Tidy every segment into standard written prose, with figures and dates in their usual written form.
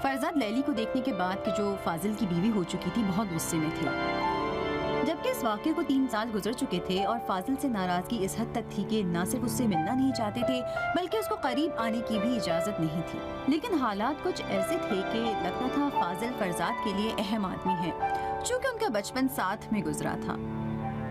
फरजाद लैली को देखने के बाद कि जो फाजिल की बीवी हो चुकी थी बहुत गुस्से में थे, जबकि इस वाक़े को 3 साल गुजर चुके थे और फाजिल से नाराज़गी इस हद तक थी कि न सिर्फ उससे मिलना नहीं चाहते थे बल्कि उसको करीब आने की भी इजाज़त नहीं थी। लेकिन हालात कुछ ऐसे थे कि लगता था फाजिल फरजाद के लिए अहम आदमी है, चूँकि उनका बचपन साथ में गुजरा था।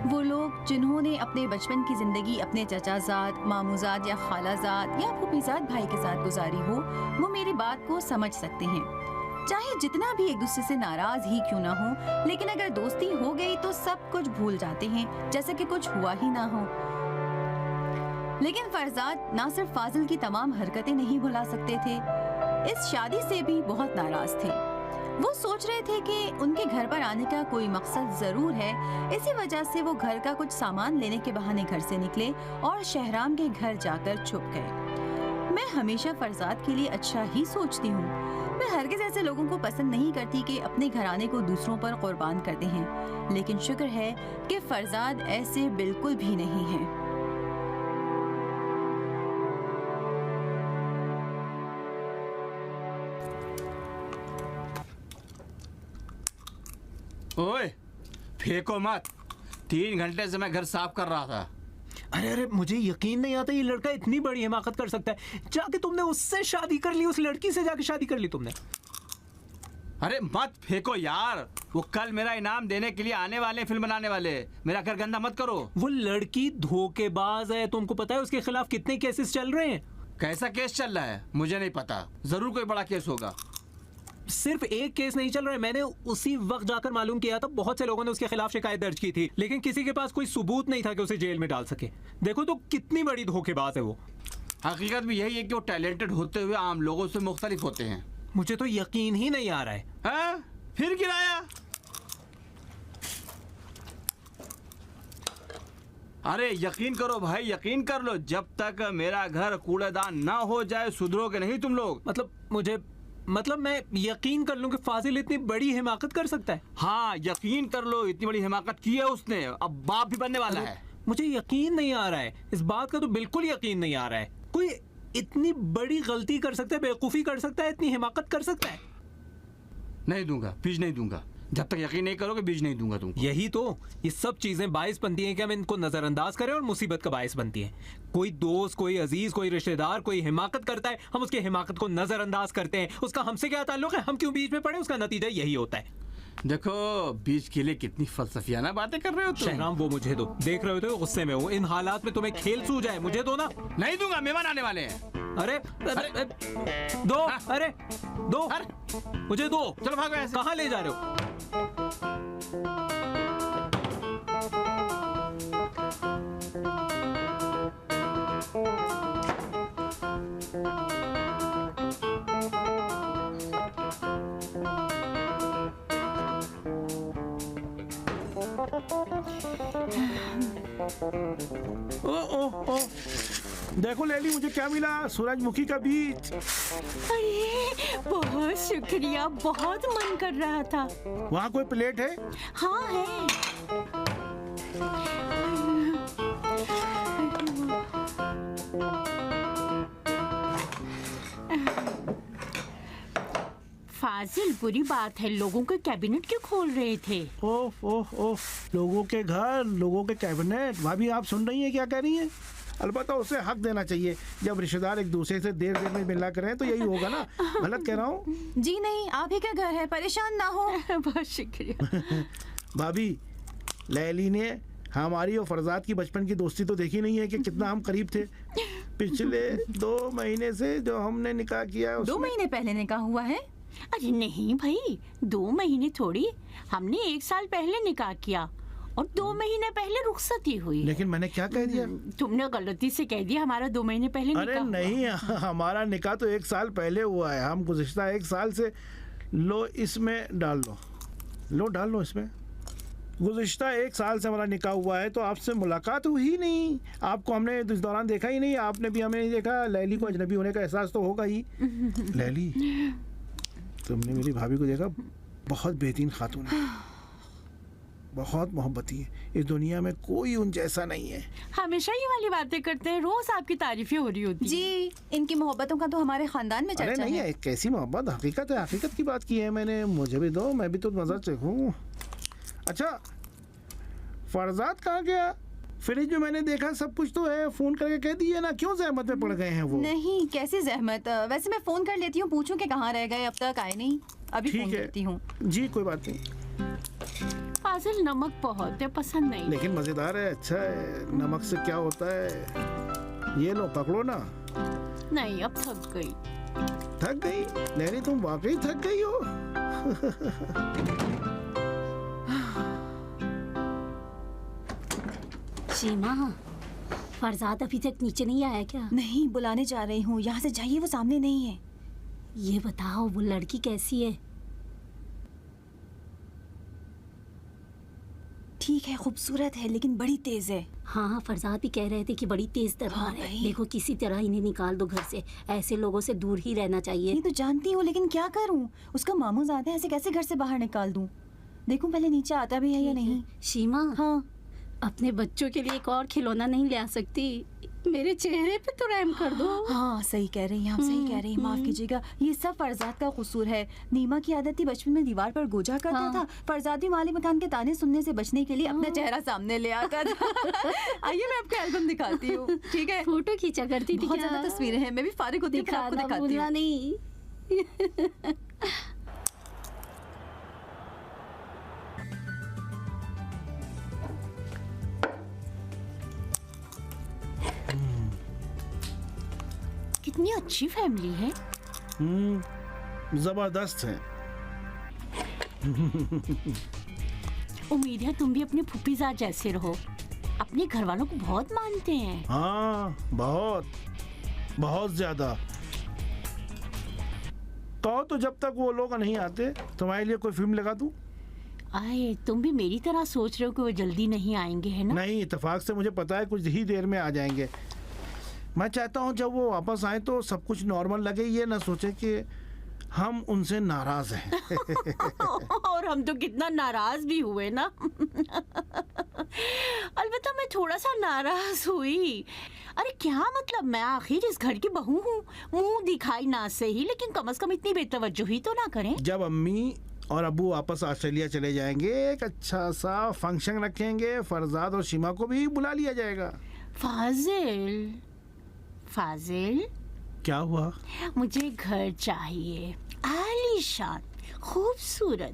वो लोग जिन्होंने अपने बचपन की ज़िंदगी अपने चचाजाद, मामूजाद या खालाजाद या फूफीजाद भाई के साथ गुजारी हो, वो मेरी बात को समझ सकते हैं। चाहे जितना भी एक दूसरे से नाराज ही क्यों ना हो, लेकिन अगर दोस्ती हो गई तो सब कुछ भूल जाते हैं जैसे कि कुछ हुआ ही ना हो। लेकिन फरजाद ना सिर्फ फाजिल की तमाम हरकतें नहीं भुला सकते थे, इस शादी से भी बहुत नाराज थे। वो सोच रहे थे कि उनके घर पर आने का कोई मकसद जरूर है, इसी वजह से वो घर का कुछ सामान लेने के बहाने घर से निकले और शहराम के घर जाकर छुप गए। मैं हमेशा फरजाद के लिए अच्छा ही सोचती हूँ। मैं हरगिज़ ऐसे लोगों को पसंद नहीं करती कि अपने घराने को दूसरों पर कुर्बान करते हैं, लेकिन शुक्र है कि फरजाद ऐसे बिल्कुल भी नहीं है। ओए, फेंको मत। 3 घंटे से मैं घर साफ कर रहा था। अरे मुझे यकीन नहीं आता ये लड़का इतनी बड़ी हिमाकत कर सकता है। जाके तुमने उससे शादी कर ली, उस लड़की से जाके शादी कर ली तुमने। अरे मत फेंको यार, वो कल मेरा इनाम देने के लिए आने वाले, फिल्म बनाने वाले। मेरा घर गंदा मत करो। वो लड़की धोखेबाज है, तुमको पता है उसके खिलाफ कितने केसेस चल रहे हैं? कैसा केस चल रहा है मुझे नहीं पता, जरूर कोई बड़ा केस होगा। सिर्फ एक केस नहीं चल रहा है, मैंने उसी वक्त जाकर मालूम किया था। बहुत से लोगों ने उसके खिलाफ शिकायत दर्ज की थी, लेकिन किसी के पास कोई सबूत नहीं था कि उसे जेल में डाल सके। देखो तो कितनी बड़ी धोखेबाज है वो। हकीकत भी यही है कि वो टैलेंटेड होते हुए आम लोगों से मुख्तलिफ होते हैं। मुझे तो यकीन ही नहीं आ रहा है। हाँ? फिर गिराया? अरे यकीन करो भाई, यकीन कर लो, जब तक मेरा घर कूड़ेदान ना हो जाए सुधरोगे नहीं तुम लोग। मतलब मैं यकीन कर लूं कि फाजिल इतनी बड़ी हिमाकत कर सकता है? हाँ यकीन कर लो, इतनी बड़ी हिमाकत की है उसने, अब बाप भी बनने वाला है। मुझे यकीन नहीं आ रहा है, इस बात का तो बिल्कुल यकीन नहीं आ रहा है। कोई इतनी बड़ी गलती कर सकता है, बेवकूफ़ी कर सकता है, इतनी हिमाकत कर सकता है? नहीं दूंगा, बीज नहीं दूंगा। जब तक यकीन नहीं करोगे बीज नहीं दूंगा तुमको। यही तो, ये सब चीजें बाइस बनती हैं कि हम इनको नजरअंदाज करें और मुसीबत का बाइस बनती हैं। कोई दोस्त, कोई अजीज, कोई रिश्तेदार कोई हिमाकत करता है, हम उसकी हिमाकत को नजरअंदाज करते हैं। उसका हमसे क्या ताल्लुक है? हम क्यों बीच में पड़े? उसका नतीजा यही होता है। देखो बीच के लिए कितनी फलसफियाना बातें कर रहे हो तुम। शहराम वो मुझे दो, देख रहे हो तो गुस्से में हूँ। इन हालात में तुम्हें खेल सूझ जाए, मुझे दो ना। नहीं दूंगा, मेहमान आने वाले हैं। अरे दो, अरे दो, मुझे दो। चलो भागो ऐसे। कहाँ ले जा रहे हो? ओ देखो लैली, मुझे क्या मिला? सूरजमुखी का बीज। अरे बहुत शुक्रिया, बहुत मन कर रहा था। वहाँ कोई प्लेट है? हाँ है। फाजिल, बुरी बात है, लोगों के कैबिनेट क्यों खोल रहे थे? ओह ओह ओह, लोगों के घर, लोगों के कैबिनेट। भाभी आप सुन रही हैं क्या कह रही हैं? अलबत्ता उसे हक देना चाहिए। जब रिश्तेदार एक दूसरे से देर में मिला करें तो यही होगा ना। गलत कह रहा हूँ? जी नहीं, आप ही का घर है, परेशान ना हो। बहुत शुक्रिया। भाभी, लैली ने हमारी और फरजाद की बचपन की दोस्ती तो देखी नहीं है कि कितना हम करीब थे। पिछले 2 महीने से जो हमने निकाह किया, 2 महीने पहले निकाह हुआ है? अरे नहीं भाई, 2 महीने थोड़ी, हमने 1 साल पहले निकाह किया और 2 महीने पहले रुखसती हुई। लेकिन मैंने क्या कह दिया? तुमने गलती से कह दिया हमारा 2 महीने पहले निकाह। अरे नहीं, हमारा निकाह तो 1 साल पहले हुआ है। हम गुज़िश्ता 1 साल से, लो इसमें डाल लो, डाल लो इसमें। गुज़िश्ता 1 साल से हमारा निकाह हुआ है, तो आपसे मुलाकात हुई ही नहीं। आपको हमने इस दौरान देखा ही नहीं, आपने भी हमें नहीं देखा। लैली को अजनबी होने का एहसास तो होगा ही। लैली, तुमने मेरी भाभी को देखा? बहुत बेहतरीन खातून है, बहुत मोहब्बती है। इस दुनिया में कोई उन जैसा नहीं है। हमेशा ये वाली बातें करते हैं, रोज आपकी तारीफें हो रही होती हैं। जी, इनकी मोहब्बतों का तो हमारे खानदान में अरे चर्चा नहीं है। है, कैसी मोहब्बत, हकीकत है, हकीकत की बात की है मैंने। मुझे भी दो, मैं भी तो नजर चखूं। अच्छा, फरजाद कहाँ गया? फ्रिज में मैंने देखा सब कुछ तो है, फोन करके कह दिए ना, क्यों जहमत में पड़ गए हैं वो? नहीं, कैसी जहमत। वैसे मैं फोन कर लेती हूँ, पूछूं कि कहाँ रह गए, अब तक आए नहीं। अभी फोन ठीक है करती हूँ। जी, कोई बात नहीं, फाजिल नमक बहुत है, पसंद नहीं। लेकिन मजेदार है, अच्छा है। नमक से क्या होता है? ये लो पकड़ो ना। नहीं, अब थक गई। थक गई? लहरी, तुम वाकई थक गई हो। सीमा, फरजाद अभी तक नीचे नहीं आया क्या? नहीं, बुलाने जा रही हूँ। यहाँ से जाइए, वो सामने नहीं है। ये बताओ वो लड़की कैसी है? ठीक है, खूबसूरत है, लेकिन बड़ी तेज है। हाँ, फरजाद भी कह रहे थे कि बड़ी तेज तलवार हाँ है। भाई। देखो, किसी तरह इन्हें निकाल दो घर से। ऐसे लोगों से दूर ही रहना चाहिए। ये तो जानती हूँ, लेकिन क्या करूँ? उसका मामू ज़्यादा है, ऐसे कैसे घर से बाहर निकाल दूँ? देखूं पहले नीचे आता भी है या नहीं। सीमा, हाँ, अपने बच्चों के लिए एक और खिलौना नहीं ले आ सकती? मेरे चेहरे पे तो रहम कर दो। हाँ, सही कह रही हैं आप, सही कह रही हैं। माफ कीजिएगा, ये सब फरजाद का कसूर है। नीमा की आदत थी बचपन में दीवार पर गोजा करता हाँ। था। फरजाद भी माली मकान के ताने सुनने से बचने के लिए अपना चेहरा सामने ले आता था। आइए मैं आपको एल्बम दिखाती हूँ, ठीक है? फोटो खींचा करती थी बहुत क्या? ज्यादा तस्वीरें हैं, मैं भी फारिग होती हूँ फिर आपको दिखाना दिखाती भूलना हूँ। नहीं। कितनी अच्छी फैमिली है। जबरदस्त है। उम्मीद है तुम भी अपने फूफीजाद जैसे रहो। अपने घर वालों को बहुत मानते हैं। हाँ, बहुत बहुत ज्यादा। तो जब तक वो लोग नहीं आते तुम्हारे लिए कोई फिल्म लगा दूं? आए, तुम भी मेरी तरह सोच रहे हो कि वो जल्दी नहीं आएंगे, है ना? नहीं, इत्तेफाक से मुझे पता है कुछ ही देर में आ जाएंगे। मैं चाहता हूँ जब वो वापस आए तो सब कुछ नॉर्मल लगे, ये ना सोचे कि हम उनसे नाराज हैं। और हम तो कितना नाराज भी हुए ना। अलबत्ता मैं थोड़ा सा नाराज हुई। अरे क्या मतलब, मैं आखिर इस घर की बहू हूँ। मुंह दिखाई ना सही, लेकिन कम से कम इतनी बेतवज्जोही तो ना करें। जब अम्मी और अब्बू वापस ऑस्ट्रेलिया चले जाएंगे, एक अच्छा सा फंक्शन रखेंगे। फरजाद और शीमा को भी बुला लिया जाएगा। फाजिल, फाजिल, क्या हुआ? मुझे घर चाहिए, आलीशान, खूबसूरत,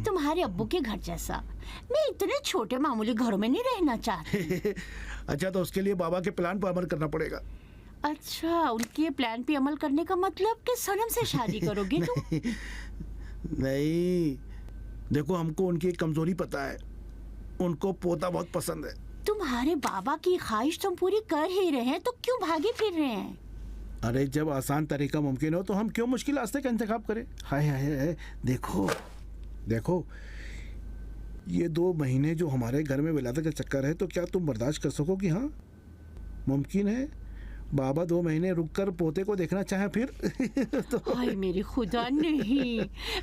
तुम्हारे अब्बू के घर जैसा। मैं इतने छोटे मामूली घरों में नहीं रहना चाहती। अच्छा, तो उसके लिए बाबा के प्लान पर अमल करना पड़ेगा। अच्छा, उनके प्लान पे अमल करने का मतलब कि सनम से शादी करोगे तुम? नहीं, देखो हमको उनकी एक कमजोरी पता है। उनको पोता बहुत पसंद है। तुम्हारे बाबा की ख्वाहिश तुम पूरी कर ही रहे हैं, तो क्यों भागे फिर रहे हैं? अरे जब आसान तरीका मुमकिन हो तो हम क्यों मुश्किल रास्ते का इंतखाब करें? हाय हाय हाय, देखो देखो, ये 2 महीने जो हमारे घर में विलादत का चक्कर है, तो क्या तुम बर्दाश्त कर सकोगी? हाँ, मुमकिन है बाबा 2 महीने रुककर पोते को देखना चाहे फिर? तो हाय मेरे खुदा, नहीं,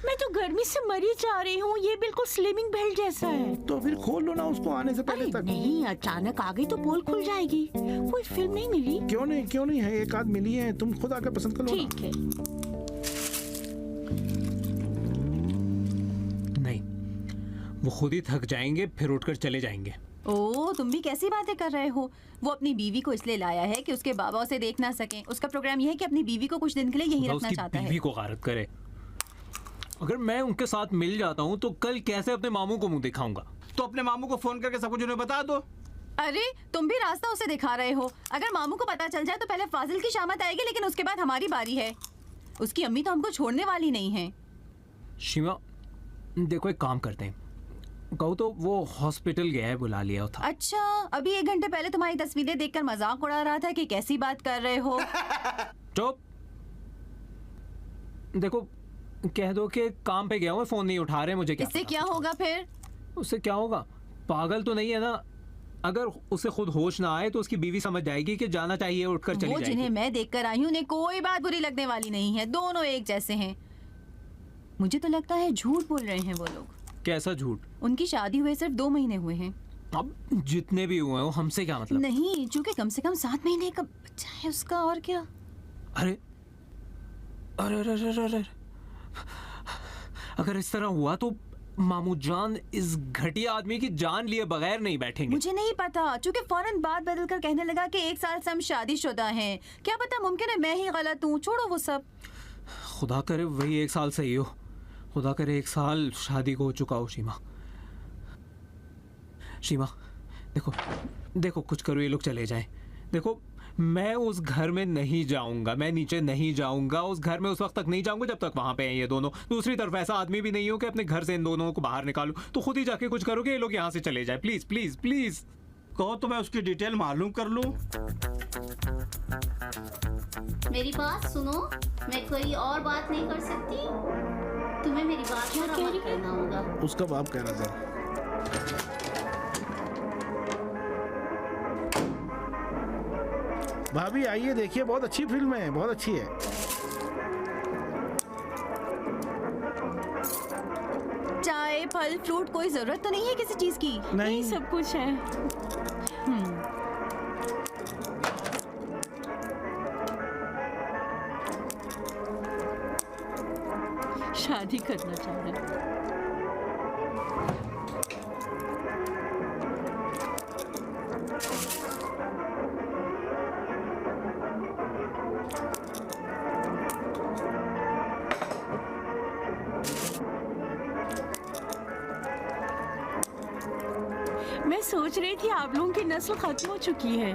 मैं तो गर्मी से मरी जा रही हूँ। ये बिल्कुल स्लिमिंग बेल्ट जैसा है। तो फिर खोल लो ना उसको आने से पहले अरे तक। नहीं, अचानक आ गई तो पोल खुल जाएगी। कोई फिल्म नहीं मिली? क्यों नहीं है, एक आध मिली है, तुम खुद आकर पसंद कर लो ना। ठीक है। नहीं, वो खुद ही थक जाएंगे, फिर उठकर चले जाएंगे। ओ, तुम भी कैसी बातें कर रहे हो? वो अपनी बीवी को इसलिए लाया है कि उसके बाबा उसे देख ना सकें। उसका प्रोग्राम यह है कि अपनी बीवी को कुछ दिन के लिए यहीं खुदा रखना उसकी चाहता बीवी है। को गारत करे। अगर मैं उनके साथ मिल जाता हूँ तो कल कैसे अपने मामू को मुंह दिखाऊंगा? तो अपने मामू को फोन करके सब कुछ उन्हें बता दो। अरे तुम भी रास्ता उसे दिखा रहे हो। अगर मामू को पता चल जाए तो पहले फाजिल की शामत आएगी, लेकिन उसके बाद हमारी बारी है। उसकी अम्मी तो हमको छोड़ने वाली नहीं है। शिमा, देखो एक काम करते हैं, कहो तो वो हॉस्पिटल गया है, बुला लिया था। अच्छा, अभी 1 घंटे पहले तुम्हारी तस्वीरें देखकर मजाक उड़ा रहा था कि कैसी बात कर रहे हो। चुप। देखो कह दो कि काम पे गया हूँ, फोन नहीं उठा रहे, मुझे क्या इससे पता। क्या होगा फिर? उससे क्या होगा? पागल तो नहीं है ना? अगर उसे खुद होश ना आए तो उसकी बीवी समझ जाएगी कि जाना चाहिए, उठकर चली वो जाएगी। जिन्हें मैं देखकर आई हूँ उन्हें कोई बात बुरी लगने वाली नहीं है। दोनों एक जैसे हैं। मुझे तो लगता है झूठ बोल रहे हैं वो लोग। कैसा झूठ? उनकी शादी हुए सिर्फ 2 महीने हुए हैं। अब जितने भी हुए हो हमसे क्या मतलब? नहीं, चूंकि कम से कम 7 महीने का बच्चा है उसका, और क्या। अरे अरे अरे अरे अरे, अगर इस तरह हुआ तो मामू जान इस घटिया आदमी की जान लिए बगैर नहीं बैठेंगे। मुझे नहीं पता, चूंकि फौरन बात बदल कर कहने लगा कि 1 साल से हम शादीशुदा हैं। क्या पता, मुमकिन है मैं ही गलत हूँ। छोड़ो वो सब। खुदा करे वही 1 साल सही हो। खुदा करे 1 साल शादी को हो चुका हो। शीमा देखो देखो, कुछ करो, ये लोग चले जाएं। देखो मैं उस घर में नहीं जाऊंगा, मैं नीचे नहीं जाऊंगा उस घर में, उस वक्त तक नहीं जाऊंगा जब तक वहां पे हैं ये दोनों। दूसरी तरफ ऐसा आदमी भी नहीं हो कि अपने घर से इन दोनों को बाहर निकालूं। तो खुद ही जाके कुछ करो कि ये लोग यहाँ से चले जाए। Please please please. कहो तो मैं उसकी डिटेल मालूम कर लूं। मेरी बात सुनो, मैं कोई और बात नहीं कर सकती। तुम्हें मेरी बात पर अमल करना होगा। उसका बाप कह रहा था। भाभी आइए देखिए, बहुत अच्छी फिल्म है, बहुत अच्छी है। चाय, फल, फ्रूट, कोई जरूरत तो नहीं है किसी चीज की? नहीं, सब कुछ है। शादी करना चाह रहा है। मैं सोच रही थी आप लोगों की नस्ल खत्म हो चुकी है।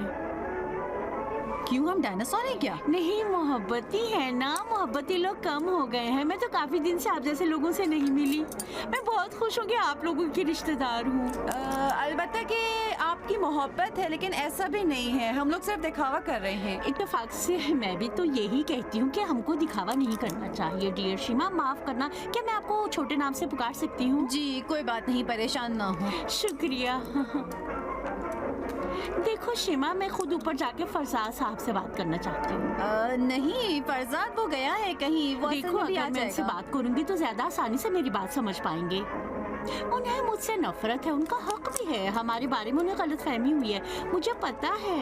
क्यों, हम डायनासोर हैं क्या? नहीं, मोहब्बती है ना, मोहब्बती लोग कम हो गए हैं। मैं तो काफी दिन से आप जैसे लोगों से नहीं मिली। मैं बहुत खुश हूँ कि आप लोगों की रिश्तेदार हूँ। अलबत्ता कि आपकी मोहब्बत है, लेकिन ऐसा भी नहीं है। हम लोग सिर्फ दिखावा कर रहे हैं। इत्तेफाक से मैं भी तो यही कहती हूँ कि हमको दिखावा नहीं करना चाहिए। डियर शीमा, माफ करना, क्या मैं आपको छोटे नाम से पुकार सकती हूँ? जी कोई बात नहीं, परेशान ना हो। शुक्रिया। देखो शीमा, मैं खुद ऊपर जाके फरजाद साहब से बात करना चाहती हूँ। नहीं, फरजाद वो गया है कहीं। वो देखो, भी आ अगर मैं इनसे जाएगा। बात करूंगी तो ज्यादा आसानी से मेरी बात समझ पाएंगे। उन्हें मुझसे नफरत है, उनका हक भी है। हमारे बारे में उन्हें गलतफहमी हुई है, मुझे पता है।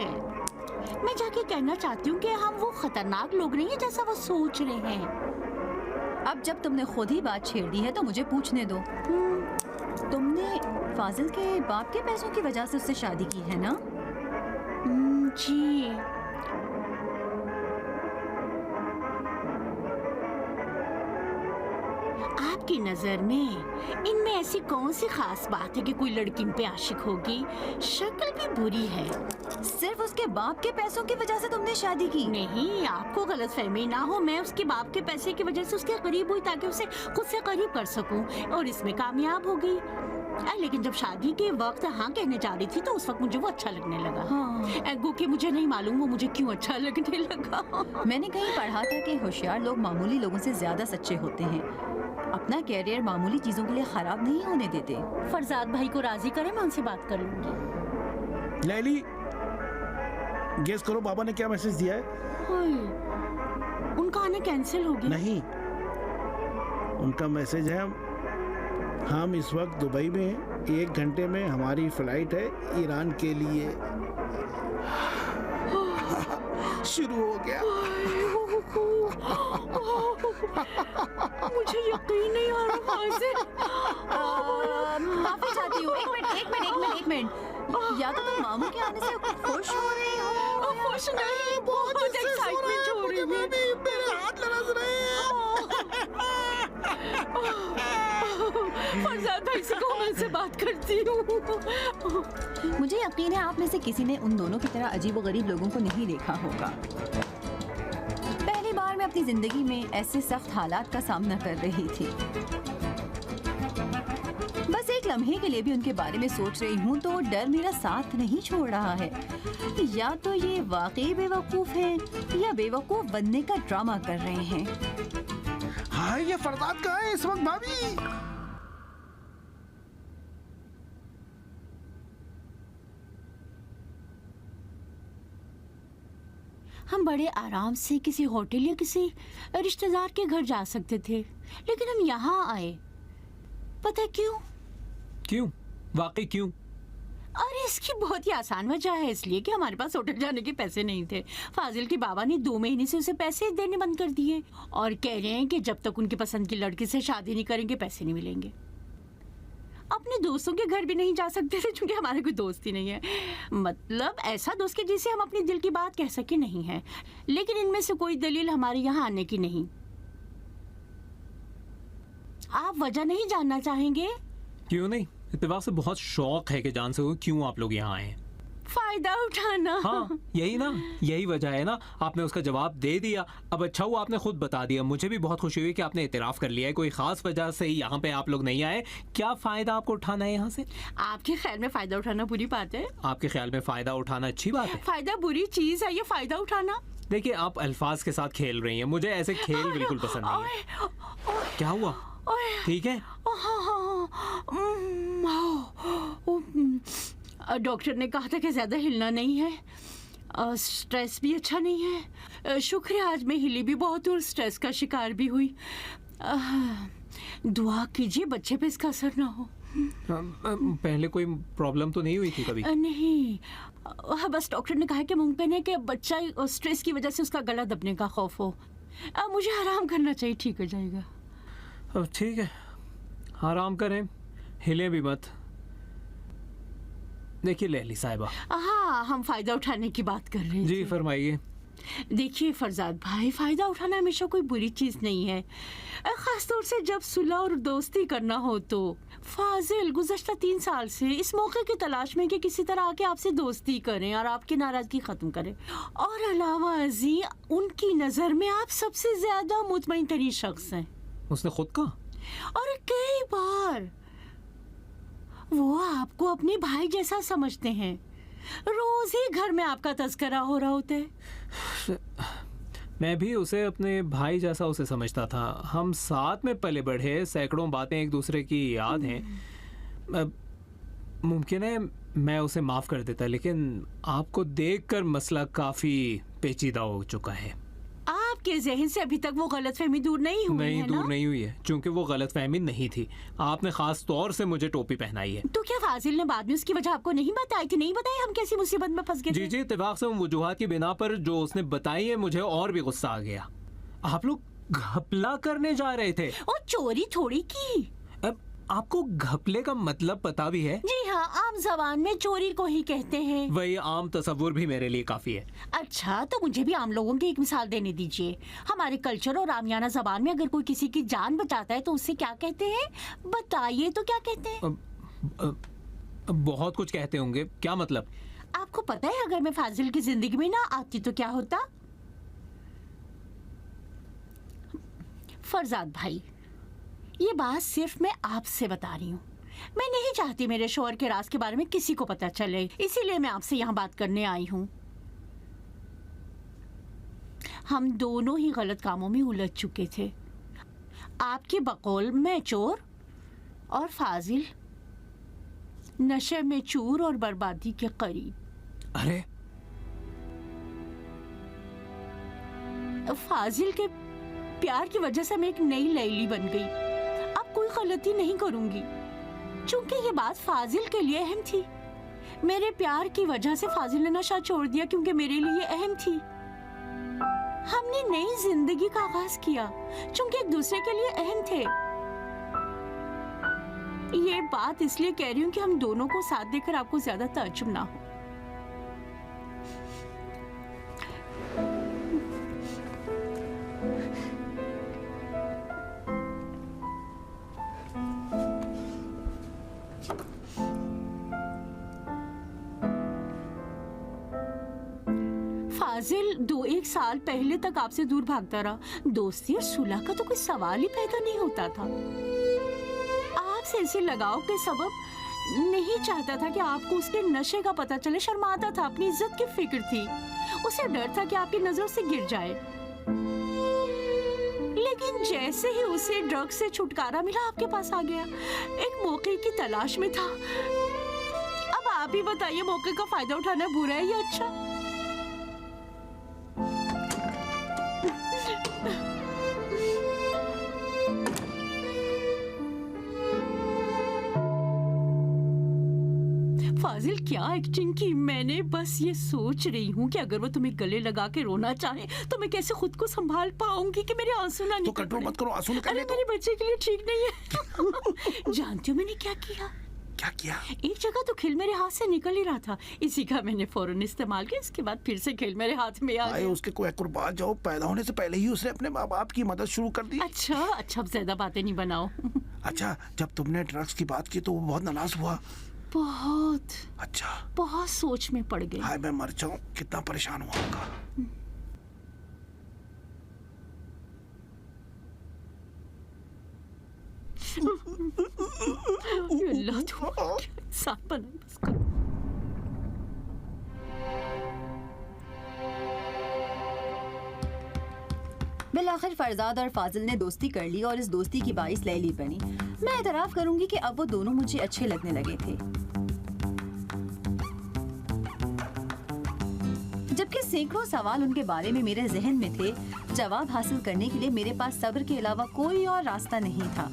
मैं जाके कहना चाहती हूँ कि हम वो खतरनाक लोग नहीं है जैसा वो सोच रहे हैं। अब जब तुमने खुद ही बात छेड़ दी है तो मुझे पूछने दो। तुमने फाजिल के बाप के पैसों की वजह से उससे शादी की है ना? जी। आपकी नजर में इनमें ऐसी कौन सी खास बात है कि कोई लड़की इन पे आशिक होगी? शक्ल भी बुरी है। सिर्फ उसके बाप के पैसों की वजह से तुमने शादी की? नहीं, आपको गलतफहमी ना हो, मैं उसके बाप के पैसे की वजह से उसके करीब हुई ताकि उसे खुद से करीब कर सकूं, और इसमें कामयाब हो गई। लेकिन जब शादी के वक्त हाँ कहने जा रही थी तो उस वक्त मुझे वो अच्छा लगने लगा। हाँ। गो कि मुझे नहीं मालूम वो मुझे क्यों अच्छा लगने लगा। मैंने कहीं पढ़ा था कि होशियार लोग मामूली लोगों से ज्यादा सच्चे होते हैं। अपना कैरियर मामूली चीजों के लिए खराब नहीं होने देते। फरजाद भाई को राजी करें, मैं उनसे बात कर लूंगी। लैली, गेस करो बाबा ने क्या मैसेज दिया है? उनका आने कैंसिल हो गया। नहीं, उनका मैसेज है, हम इस वक्त दुबई में हैं, 1 घंटे में हमारी फ्लाइट है ईरान के लिए। शुरू हो गया। मुझे यकीन नहीं आ रहा। माफी चाहती हूँ। एक मिनट। या तो तुम मामू के आने से खुश हो रही हो? खुश नहीं, बहुत एक्साइटमेंट हो रही है। मेरे हाथ लरस रहे फरजाद भाई से कहो मैं उनसे बात करती हूँ। मुझे यकीन है आप में से किसी ने उन दोनों की तरह अजीबोगरीब लोगों को नहीं देखा होगा। पहली बार मैं अपनी जिंदगी में ऐसे सख्त हालात का सामना कर रही थी। बस एक लम्हे के लिए भी उनके बारे में सोच रही हूँ तो डर मेरा साथ नहीं छोड़ रहा है। या तो ये वाकई बेवकूफ हैं या बेवकूफ बनने का ड्रामा कर रहे हैं। हाँ, ये फरजाद कहाँ है इस वक्त भाभी? हम बड़े आराम से किसी होटल या किसी रिश्तेदार के घर जा सकते थे, लेकिन हम यहाँ आए। पता है क्यों? क्यों? वाकई क्यों? और इसकी बहुत ही आसान वजह है, इसलिए कि हमारे पास होटल जाने के पैसे नहीं थे। फाजिल के बाबा ने 2 महीने से उसे पैसे देने बंद कर दिए और कह रहे हैं कि जब तक उनकी पसंद की लड़की से शादी नहीं करेंगे पैसे नहीं मिलेंगे। अपने दोस्तों के घर भी नहीं जा सकते थे क्योंकि हमारे कोई दोस्त ही नहीं है। मतलब ऐसा दोस्त के जिसे हम अपने दिल की बात कह सके नहीं है। लेकिन इनमें से कोई दलील हमारे यहाँ आने की नहीं। आप वजह नहीं जानना चाहेंगे? क्यों नहीं, इत्तेफाक से बहुत शौक है कि जान सको क्यों आप लोग यहाँ आए हैं। फायदा उठाना। हाँ यही ना, यही वजह है ना। आपने उसका जवाब दे दिया। अब अच्छा हुआ आपने खुद बता दिया। मुझे भी बहुत खुशी हुई कि आपने इतराफ़ कर लिया है। कोई खास वजह से ही यहाँ पे आप लोग नहीं आए। क्या फ़ायदा आपको उठाना है यहाँ से? आपके ख्याल में फायदा उठाना बुरी बात है? आपके ख्याल में फ़ायदा उठाना अच्छी बात है? फायदा बुरी चीज है ये फायदा उठाना? देखिए आप अल्फाज के साथ खेल रही हैं। मुझे ऐसे खेल बिल्कुल पसंद नहीं है। क्या हुआ? ठीक है? डॉक्टर ने कहा था कि ज्यादा हिलना नहीं है। स्ट्रेस भी अच्छा नहीं है। शुक्र है आज मैं हिली भी बहुत हूँ और स्ट्रेस का शिकार भी हुई। दुआ कीजिए बच्चे पे इसका असर ना हो। पहले कोई प्रॉब्लम तो नहीं हुई थी कभी? नहीं, बस डॉक्टर ने कहा कि मुमकिन है कि बच्चा स्ट्रेस की वजह से उसका गला दबने का खौफ हो। मुझे आराम करना चाहिए, ठीक हो जाएगा। अब ठीक है, आराम करें, हिले भी मत। देखिए लैली साहिबा। हाँ, हम फायदा उठाने की बात कर रहे हैं। जी फरमाइए। देखिए फरजाद भाई, फायदा उठाना हमेशा कोई बुरी चीज नहीं है, खासतौर से जब सुलह और दोस्ती करना हो तो। फाजिल गुज़श्ता 3 साल से इस मौके की तलाश में कि किसी तरह आके आपसे दोस्ती करें और आपकी नाराजगी खत्म करें। और अलावा अजी उनकी नजर में आप सबसे ज्यादा मुतमईन तरीन शख्स हैं। उसने खुद कहा? और कई बार वो आपको अपने भाई जैसा समझते हैं। रोज ही घर में आपका तस्करा हो रहा होता है। मैं भी उसे अपने भाई जैसा उसे समझता था। हम साथ में पले बढ़े, सैकड़ों बातें एक दूसरे की याद हैं। मुमकिन है मैं उसे माफ़ कर देता, लेकिन आपको देखकर मसला काफ़ी पेचीदा हो चुका है। आपके जहन से अभी तक वो गलतफहमी दूर नहीं हुई नहीं, है दूर ना? नहीं हुई है, क्योंकि वो गलतफहमी नहीं थी। आपने खास तौर से मुझे टोपी पहनाई है। तो क्या फाजिल ने बाद में उसकी वजह आपको नहीं बताई थी? नहीं बताई हम कैसी मुसीबत में फंस गए जी थे? जी, इत्तेफाक से उन वजूहात की बिना पर जो उसने बताई है मुझे और भी गुस्सा आ गया। आप लोग घपला करने जा रहे थे। और चोरी थोड़ी की। अब आपको घपले का मतलब पता भी है? जी हाँ, आम जबान में चोरी को ही कहते हैं। वही आम तसव्वुर भी मेरे लिए काफी है। अच्छा, तो मुझे भी आम लोगों की एक मिसाल देने दीजिए। हमारे कल्चर और आमियाना जबान में अगर कोई किसी की जान बचाता है तो उससे क्या कहते हैं? बताइए तो क्या कहते हैं? बहुत कुछ कहते होंगे, क्या मतलब? आपको पता है अगर मैं फाजिल की जिंदगी में ना आती तो क्या होता? फरजाद भाई, ये बात सिर्फ मैं आपसे बता रही हूँ। मैं नहीं चाहती मेरे शौहर के राज के बारे में किसी को पता चले, इसीलिए मैं आपसे यहाँ बात करने आई हूँ। हम दोनों ही गलत कामों में उलझ चुके थे। आपकी बकौल मैं चोर और फाजिल नशे में चूर और बर्बादी के करीब। अरे फाजिल के प्यार की वजह से मैं एक नई लैली बन गई। अब कोई गलती नहीं करूंगी, क्योंकि ये बात फाजिल के लिए अहम थी। मेरे प्यार की वजह से फाजिल ने नशा छोड़ दिया क्योंकि मेरे लिए अहम थी। हमने नई जिंदगी का आगाज किया क्योंकि एक दूसरे के लिए अहम थे। ये बात इसलिए कह रही हूँ कि हम दोनों को साथ देकर आपको ज्यादा ताज्जुब ना हो। फाजिल 2-1 साल पहले तक आपसे दूर भागता रहा। दोस्ती और सुलह का तो कोई सवाल ही पैदा नहीं होता था। आपसे ऐसे लगाव के सबब नहीं चाहता था कि आपको उसके नशे का पता चले। शर्माता था, अपनी इज्जत की फिक्र थी। उसे डर था कि आपकी नजरों से गिर जाए। लेकिन जैसे ही उसे ड्रग से छुटकारा मिला आपके पास आ गया। एक मौके की तलाश में था। अब आप ही बताइए, मौके का फायदा उठाना बुरा है या अच्छा? फाजिल क्या एक्टिंग की। मैंने बस ये सोच रही हूँ कि अगर वो तुम्हें गले लगा के रोना चाहे तो मैं कैसे खुद को संभाल पाऊंगी कि मेरे आंसू ना तो निकल कंट्रोल पड़े। मत करो, आंसू निकलने अरे दो। मेरे बच्चे के लिए ठीक नहीं है। जानती हो मैंने क्या किया? क्या किया? एक जगह तो खिल मेरे हाथ से निकल ही रहा था, इसी का मैंने फौरन इस्तेमाल किया। इसके बाद फिर से खिल मेरे हाथ में आ आए गया। उसके कोई कुर्बान जाओ, पैदा होने से पहले ही उसने अपने माँ बाप की मदद शुरू कर दी। अच्छा अब ज्यादा बातें नहीं बनाओ। अच्छा, जब तुमने ड्रग्स की बात की तो वो बहुत नाराज हुआ। बहुत अच्छा, बहुत सोच में पड़ गई। हाय मैं मर जाऊं, कितना परेशान हुआ होगा। ये अल्लाह तुम क्या इंसान बनाए बस करो। बिलाखिर फरजाद और फाजिल ने दोस्ती कर ली और इस दोस्ती की बाइस लैली बनी। मैं एतराफ़ करूंगी कि अब वो दोनों मुझे अच्छे लगने लगे थे। जबकि सैकड़ों सवाल उनके बारे में मेरे जहन में थे, जवाब हासिल करने के लिए मेरे पास सब्र के अलावा कोई और रास्ता नहीं था।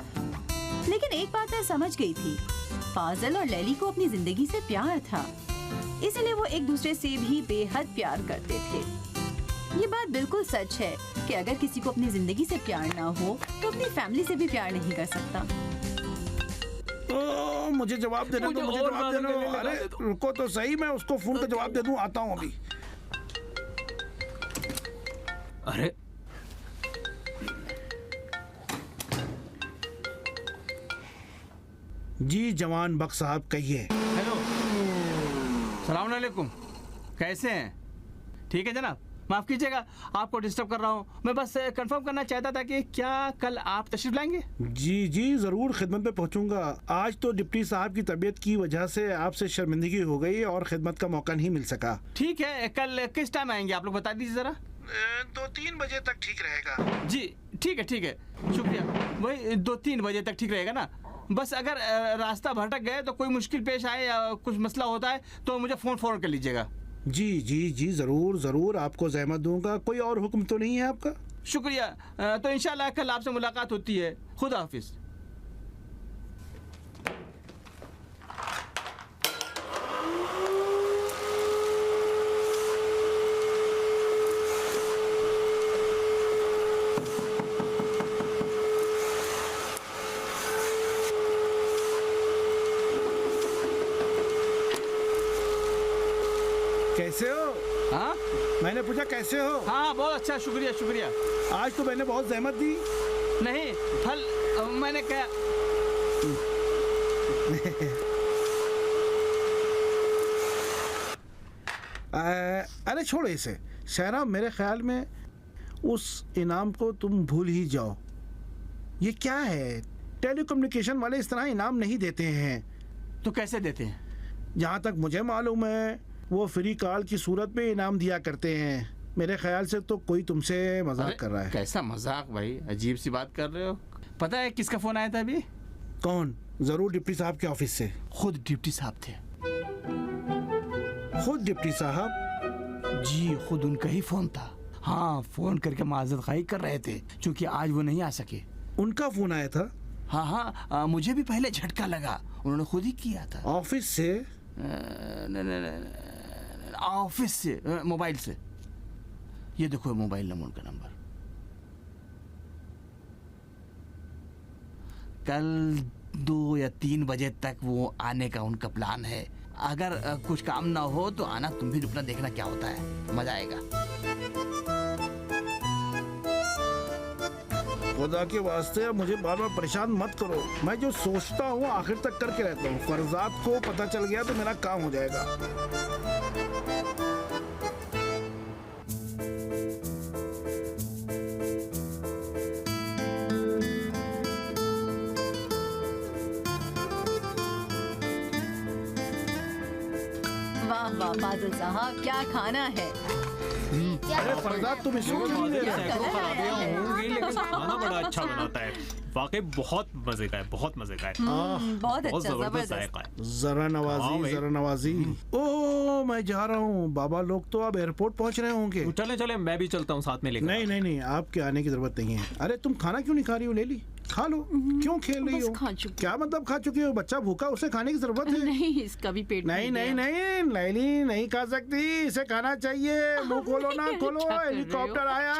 लेकिन एक बात मैं समझ गई थी, फाजिल और लैली को अपनी जिंदगी से प्यार था, इसलिए वो एक दूसरे से भी बेहद प्यार करते थे। ये बात बिल्कुल सच है कि अगर किसी को अपनी जिंदगी से प्यार ना हो तो अपनी फैमिली से भी प्यार नहीं कर सकता। मुझे जवाब देने दो, मुझे जवाब देने दो। अरे रुको तो सही, मैं उसको फोन पे जवाब दे दूं, आता हूँ अभी। अरे जी जवान बख्श साहब कहिए। हेलो, सलाम अलैकुम, कैसे हैं? ठीक है जनाब, माफ़ कीजिएगा आपको डिस्टर्ब कर रहा हूँ। मैं बस कंफर्म करना चाहता था कि क्या कल आप तशरीफ लाएंगे? जी जी जरूर खिदमत पे पहुंचूंगा। आज तो डिप्टी साहब की तबीयत की वजह से आपसे शर्मिंदगी हो गई और खिदमत का मौका नहीं मिल सका। ठीक है, कल किस टाइम आएंगे आप लोग बता दीजिए ज़रा। 2-3 बजे तक ठीक रहेगा। जी ठीक है, शुक्रिया। वही 2-3 बजे तक ठीक रहेगा ना? बस अगर रास्ता भटक गए तो कोई मुश्किल पेश आए या कुछ मसला होता है तो मुझे फ़ोन फॉरवर्ड कर लीजिएगा। जी जी जी जरूर जरूर आपको ज़हमत दूंगा। कोई और हुक्म तो नहीं है आपका? शुक्रिया। तो इंशाल्लाह कल आपसे मुलाकात होती है। खुदा हाफिज़। कैसे हो? हाँ मैंने पूछा कैसे हो? हाँ, बहुत अच्छा, शुक्रिया शुक्रिया। आज तो मैंने बहुत जहमत दी। नहीं, फल मैंने कहा। अरे छोड़ो इसे शहरा, मेरे ख्याल में उस इनाम को तुम भूल ही जाओ। ये क्या है, टेलीकम्युनिकेशन वाले इस तरह इनाम नहीं देते हैं। तो कैसे देते हैं? जहाँ तक मुझे मालूम है वो फ्री कॉल की सूरत में इनाम दिया करते हैं। मेरे ख्याल से तो कोई तुमसे मजाक कर रहा है। कैसा मजाक भाई, अजीब सी बात कर रहे हो। पता है किसका फोन आया था अभी? कौन? जरूर डिप्टी साहब के ऑफिस से। खुद डिप्टी साहब थे। खुद डिप्टी साहब? जी खुद उनका ही फोन था। हाँ, फोन करके माजरत खाई कर रहे थे क्योंकि आज वो नहीं आ सके। उनका फोन आया था? हाँ, मुझे भी पहले झटका लगा, उन्होंने खुद ही किया था। ऑफिस से? ऑफिस से, मोबाइल से। ये देखो मोबाइल नंबर, उनका नंबर। कल 2 या 3 बजे तक वो आने का उनका प्लान है। अगर कुछ काम ना हो तो आना, तुम भी रुकना, देखना क्या होता है, मजा आएगा। खुदा के वास्ते मुझे बार बार परेशान मत करो। मैं जो सोचता हूँ आखिर तक करके रहता हूँ। फरजाद को पता चल गया तो मेरा काम हो जाएगा। वाह वाह फाजिल साहब, क्या खाना है। अरे फरजाद तुम इसको क्यों नहीं ले रहे? सैकड़ों खराबियां होंगी लेकिन खाना बड़ा अच्छा बनाता है। वाकई बहुत मजे का है, बहुत मजे का है। बहुत बहुत अच्छा, जबरदस्त जबरदस्त। जायका है। जरा हाँ नवाजी, भाई। जरा नवाजी। ओह मैं जा रहा हूँ। बाबा लोग तो अब एयरपोर्ट पहुँच रहे होंगे। चले चले, मैं भी चलता हूँ साथ में लेकर। नहीं नहीं नहीं, आपके आने की जरूरत नहीं है। अरे तुम खाना क्यों नहीं खा रही हो? ले ली। खा लो, क्यों खेल रही बस हो? खा चुकी। क्या मतलब खा चुकी हो? बच्चा भूखा, उसे खाने की जरूरत है। नहीं, इसका भी पेट नहीं भर नहीं गया। नहीं, लैली नहीं खा सकती, इसे खाना चाहिए। मुंह खोलो ना, खोलो, क्या कर रहे हो? हेलीकॉप्टर आया।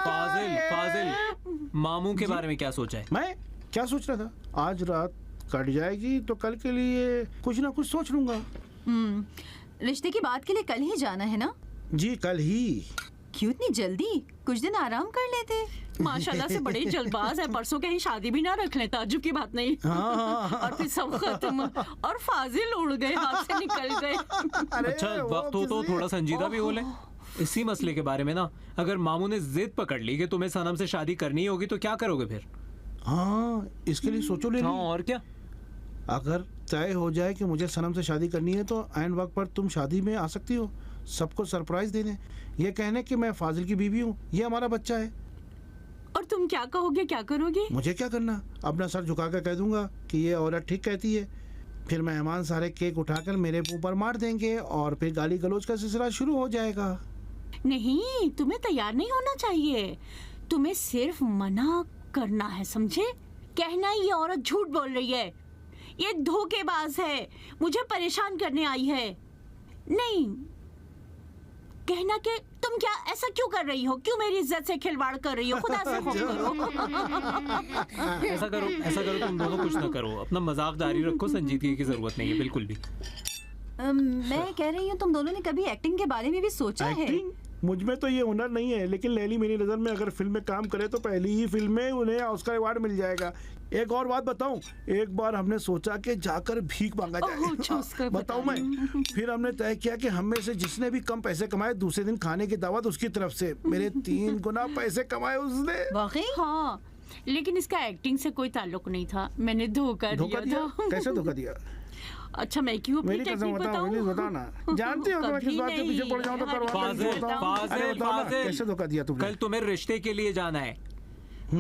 फाजिल, फाजिल, मामू के बारे में क्या सोचा है? मैं क्या सोच रहा था, आज रात कट जाएगी तो कल के लिए कुछ ना कुछ सोच लूंगा। रिश्ते की बात के लिए कल ही जाना है ना? जी कल ही। क्यों इतनी जल्दी? कुछ दिन आराम कर लेते। माशाल्लाह से बड़े जल्दबाज है, परसों कहीं शादी भी ना रख ले, ताज्जुब की बात नहीं। हाँ। और फिर सब खत्म, और फाजिल उड़ गए, हाथ से निकल गए। अरे अच्छा, वो वक्त हो तो किसी- थोड़ा संजीदा भी हो ले इसी मसले के बारे में ना। अगर मामू ने जिद पकड़ ली कि तुम्हें सनम से शादी करनी होगी तो क्या करोगे फिर? हाँ, इसके लिए सोचो ले हाँ, ली। और क्या? अगर तय हो जाए कि मुझे सनम से शादी करनी है तो ऐन वक्त पर तुम शादी में आ सकती हो, सबको सरप्राइज देने, ये कहने कि मैं फाजिल की बीवी हूँ, ये हमारा बच्चा है। और तुम क्या कहोगे, क्या करोगे? मुझे क्या करना, अपना सर झुका कर कह दूंगा कि ये औरत ठीक कहती है। फिर मेहमान सारे केक उठाकर मेरे मुंह पर मार देंगे और फिर गाली गलौज का सिलसिला शुरू हो जाएगा। नहीं, तुम्हें तैयार नहीं होना चाहिए, तुम्हें सिर्फ मना करना है, समझे? कहना ये औरत झूठ बोल रही है, ये धोखेबाज है, मुझे परेशान करने आई है। नहीं, कहना कि तुम क्या ऐसा क्यों कर रही हो, क्यों मेरी इज्जत से खिलवाड़ कर रही हो, खुदा से खौफ करो। ऐसा करो तुम दोनों कुछ ना करो, अपना मजाक जारी रखो, संजीदगी की जरूरत नहीं है बिल्कुल भी। मैं कह रही हूँ तुम दोनों ने कभी एक्टिंग के बारे में भी सोचा है? एक्टिंग मुझ में तो ये हुनर नहीं है, लेकिन लैली मेरी नज़र में अगर फिल्म में काम करे तो पहली ही फिल्म में उन्हें ऑस्कर अवार्ड मिल जाएगा। एक और बात बताऊं, एक बार हमने सोचा कि जाकर भीख मांगा ओह, अच्छा, उसका जाए। बताऊं मैं, फिर हमने तय किया कि हम में से जिसने भी कम पैसे कमाए दूसरे दिन खाने की दावत उसकी तरफ से। मेरे 3 गुना पैसे कमाए उसने। वाकई? हाँ, लेकिन इसका एक्टिंग से कोई ताल्लुक नहीं था, मैंने धोखा धोखा दिया दिया? था। कैसे धोखा दिया? अच्छा, मैं क्यों अपनी मेरी कसम टेक्निक बताओ, बताऊं? प्लीज बताओ ना। जानती हो तो मैं किस कभी बात के पीछे पड़ जाऊं तो नहीं, करवा हर के बात बताओ। बताऊं। अरे बताओ ना, फाजिल। कैसे धोखा दिया तुमने? कल तुम्हें रिश्ते के लिए जाना है। ला,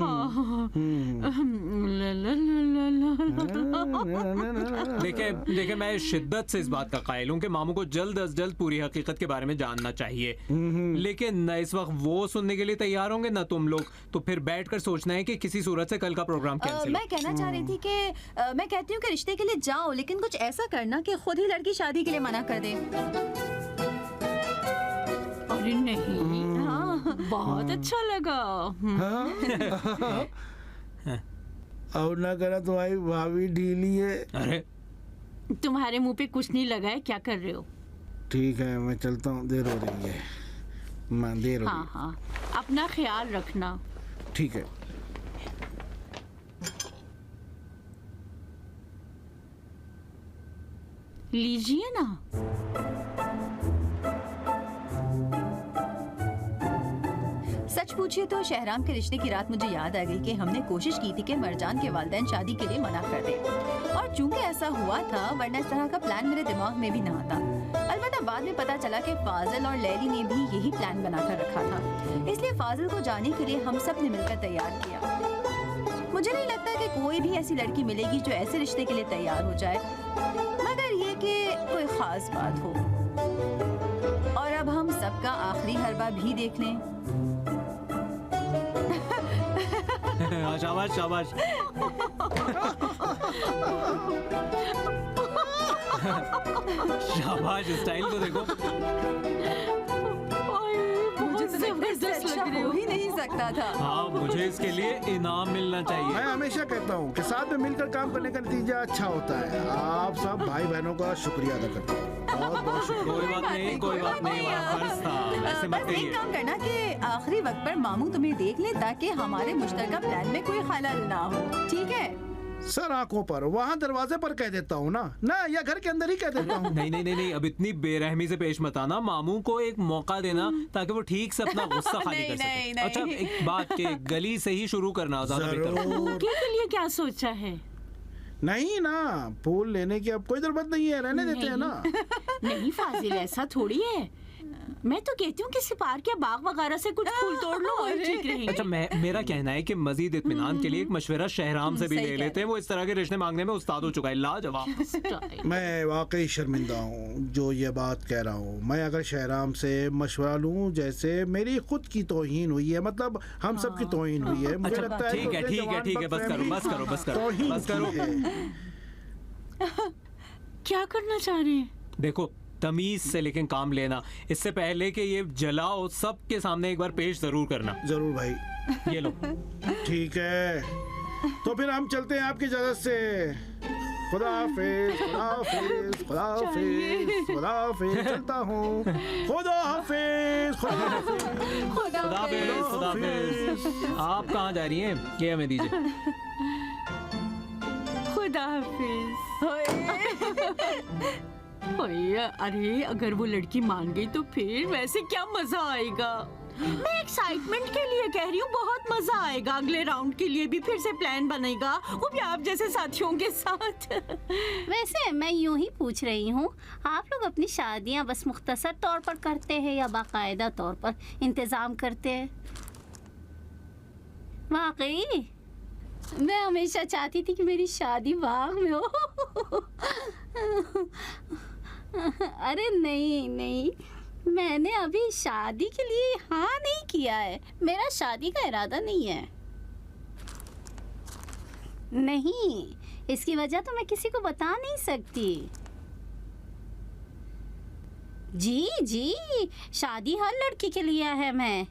ला, ला, ला, ला। देखे मैं शिद्दत से इस बात का कायल हूँ कि मामू को जल्द अज जल्द पूरी हकीकत के बारे में जानना चाहिए, लेकिन न इस वक्त वो सुनने के लिए तैयार होंगे ना तुम लोग, तो फिर बैठकर सोचना है कि किसी सूरत से कल का प्रोग्राम कैंसिल हो। मैं कहना चाह रही थी कि मैं कहती हूँ कि रिश्ते के लिए जाओ, लेकिन कुछ ऐसा करना कि खुद ही लड़की शादी के लिए मना कर दे। अरे नहीं, हाँ, बहुत अच्छा लगा। और ना करा तुम्हारी भाभी ढीली है। अरे तुम्हारे मुंह पे कुछ नहीं लगा है, क्या कर रहे हो? ठीक है, मैं चलता हूँ, देर हो रही है। मैं देर हो हाँ रही हाँ, अपना ख्याल रखना। है। ठीक है। लीजिए ना। सच पूछिए तो शहराम के रिश्ते की रात मुझे याद आ गई कि हमने कोशिश की थी कि मरजान के वालिदैन शादी के लिए मना कर दें, और चूंकि ऐसा हुआ था, वरना इस तरह का प्लान मेरे दिमाग में भी ना आता। अलबत्ता बाद में पता चला कि फाजिल और लैली ने भी यही प्लान बनाकर रखा था, इसलिए फाजिल को जाने के लिए हम सब ने मिलकर तैयार किया। मुझे नहीं लगता कि कोई भी ऐसी लड़की मिलेगी जो ऐसे रिश्ते के लिए तैयार हो जाए, मगर ये कि कोई खास बात हो। और अब हम सबका आखिरी हरबा भी देख लें। शाबाश शाबाश। शाबाश, स्टाइल तो देखो। मुझे तो लगता है इससे जबरदस्त अच्छा लग रहे हो हो। ही नहीं सकता था। हाँ, मुझे इसके लिए इनाम मिलना मैं चाहिए। हमेशा कहता हूँ कि साथ में मिलकर काम करने का नतीजा अच्छा होता है। आप सब भाई बहनों का शुक्रिया अदा करते हैं। बहुत बहुत शुक्रिया। कोई बात नहीं, कोई बात नहीं, वहाँ फर्ज था, ऐसे मत बस एक कहिए। काम करना कि आखिरी वक्त पर मामू तुम्हें देख ले, ताकि हमारे मुश्तरका प्लान में कोई खलल ना हो, ठीक है? सर आंखों पर, वहाँ दरवाजे पर कह देता हूँ ना, या घर के अंदर ही कह देता हूँ। नहीं नहीं नहीं नहीं, अब इतनी बेरहमी से पेश मत आना। मामू को एक मौका देना ताकि वो ठीक से अपना गुस्सा खाली नहीं, कर सके। नहीं, नहीं। अच्छा, एक बात के गली से ही शुरू करना ज्यादा बेहतर है। जरूर। बुके के लिए क्या सोचा है? नहीं ना, फूल लेने की अब कोई जरूरत नहीं है, रहने देते हैं ना। नहीं फाजिल, ऐसा थोड़ी है। मैं तो कहती हूँ किसी पार्क या बाग वगैरह से कुछ फूल तोड़ लो, वही ठीक रहेंगे। अच्छा, मेरा कहना है कि मजीद इत्मीनान के लिए एक मशवरा शहराम से भी सही ले कह लेते हैं। वो इस तरह के रिश्ते मांगने में उस्ताद हो चुका है, लाजवाब। मैं वाकई शर्मिंदा हूँ जो ये बात कह रहा हूँ। मैं अगर शहराम से मशवरा लूँ, जैसे मेरी खुद की तौहीन हुई है, मतलब हम सब की तौहीन हुई है। मुझे लगता है ठीक है, कि ठीक है, ठीक है, बस करो, बस करो, बस करो, तौहीन बस करो। की है। क्या करना चाह रहे हैं? देखो, तमीज से लेकिन काम लेना, इससे पहले कि ये जलाओ सबके सामने एक बार पेश जरूर करना। जरूर भाई। ये लो। ठीक है, तो फिर हम चलते हैं आपकी इजाजत से। खुदा हाफिज, खुदा हाफिज, खुदा हाफिज, खुदा हाफिज। चलता हूँ। खुदा हाफिज, खुदा हाफिज। खुदा हाफिज, खुदा हाफिज। आप कहाँ जा रही हैं? ये हमें दीजिए। खुदा हाफिज। अरे अगर वो लड़की मान गई तो फिर वैसे क्या मजा आएगा। मैं एक्साइटमेंट के लिए कह रही हूँ, बहुत मजा आएगा। अगले राउंड के लिए भी फिर से प्लान बनेगा, वो भी आप जैसे साथियों के साथ। वैसे मैं यूं ही पूछ रही हूँ, आप लोग अपनी शादियाँ बस मुख्तसर तौर पर करते हैं या बाकायदा तौर पर इंतज़ाम करते हैं? वाकई मैं हमेशा चाहती थी कि मेरी शादी बाग में हो। अरे नहीं नहीं, मैंने अभी शादी के लिए हाँ नहीं किया है। मेरा शादी का इरादा नहीं है। नहीं, इसकी वजह तो मैं किसी को बता नहीं सकती। जी जी, शादी हर लड़की के लिए है।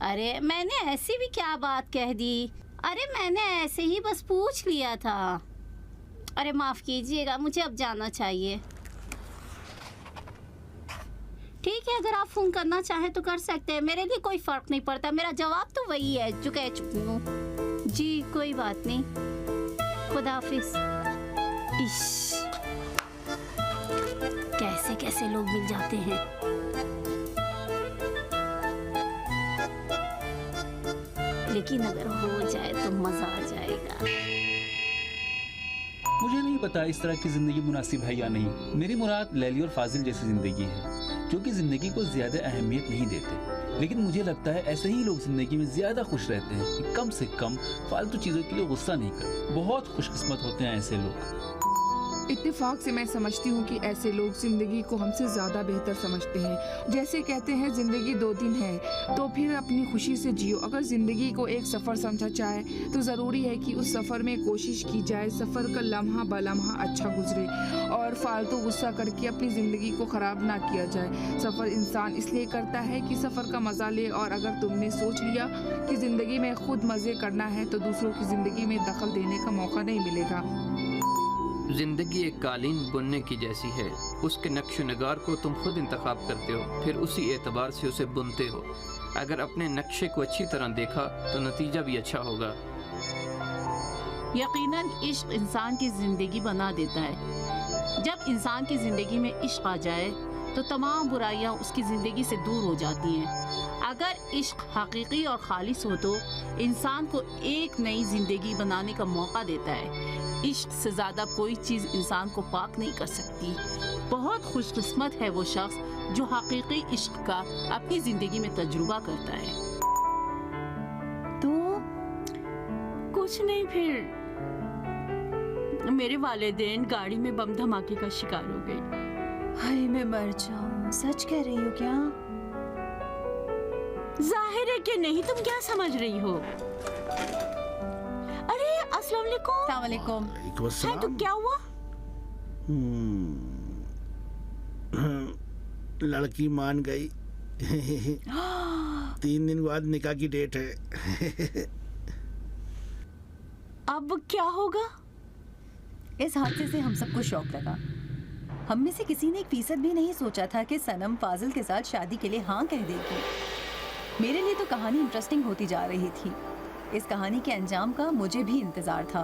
अरे मैंने ऐसी भी क्या बात कह दी? अरे मैंने ऐसे ही बस पूछ लिया था। अरे माफ कीजिएगा, मुझे अब जाना चाहिए। ठीक है, अगर आप फोन करना चाहें तो कर सकते हैं, मेरे लिए कोई फर्क नहीं पड़ता। मेरा जवाब तो वही है जो कह चुकी हूँ। जी कोई बात नहीं, खुदा हाफिज। इश, कैसे कैसे लोग मिल जाते हैं। लेकिन अगर हो जाए तो मजा आ जाएगा। मुझे नहीं पता इस तरह की जिंदगी मुनासिब है या नहीं। मेरी मुराद लैली और फाजिल जैसी जिंदगी है, जो कि जिंदगी को ज्यादा अहमियत नहीं देते। लेकिन मुझे लगता है ऐसे ही लोग जिंदगी में ज्यादा खुश रहते हैं कि कम से कम फालतू चीजों के लिए गुस्सा नहीं करते। बहुत खुशकिस्मत होते हैं ऐसे लोग। इत्तेफाक से मैं समझती हूँ कि ऐसे लोग जिंदगी को हमसे ज़्यादा बेहतर समझते हैं। जैसे कहते हैं ज़िंदगी 2 दिन है, तो फिर अपनी खुशी से जियो। अगर ज़िंदगी को एक सफ़र समझा जाए तो ज़रूरी है कि उस सफ़र में कोशिश की जाए सफ़र का लम्हा ब लम्हा अच्छा गुजरे और फालतू गुस्सा करके अपनी ज़िंदगी को ख़राब ना किया जाए। सफ़र इंसान इसलिए करता है कि सफ़र का मज़ा ले, और अगर तुमने सोच लिया कि ज़िंदगी में खुद मज़े करना है तो दूसरों की ज़िंदगी में दखल देने का मौका नहीं मिलेगा। जिंदगी एक कालीन बुनने की जैसी है। उसके नक्श नगार को तुम खुद इंतखाब करते हो, फिर उसी एतबार से उसे बुनते हो। अगर अपने नक्शे को अच्छी तरह देखा तो नतीजा भी अच्छा होगा। यकीनन इश्क इंसान की जिंदगी बना देता है। जब इंसान की जिंदगी में इश्क आ जाए तो तमाम बुराइयां उसकी जिंदगी से दूर हो जाती हैं। अगर इश्क हकीकी और खालिस हो तो इंसान को एक नई जिंदगी बनाने का मौका देता है। इश्क से ज्यादा कोई चीज इंसान को पाक नहीं कर सकती। बहुत खुशकिस्मत है वो शख्स जो हकीकी इश्क का अपनी जिंदगी में तजुर्बा करता है। तो कुछ नहीं, फिर मेरे वालिदैन गाड़ी में बम धमाके का शिकार हो गए। हाय मैं मर जाऊं। सच कह रही हो क्या? जाहिर है कि नहीं, तुम क्या समझ रही हो? अरे अस्सलाम वालेकुम। है तो क्या हुआ? लड़की मान गई। 3 दिन बाद निकाह की डेट है। अब क्या होगा? इस हादसे से हम सबको शौक लगा। हम में से किसी ने 1% भी नहीं सोचा था कि सनम फाजिल के साथ शादी के लिए हाँ कह देगी। मेरे लिए तो कहानी इंटरेस्टिंग होती जा रही थी। इस कहानी के अंजाम का मुझे भी इंतजार था।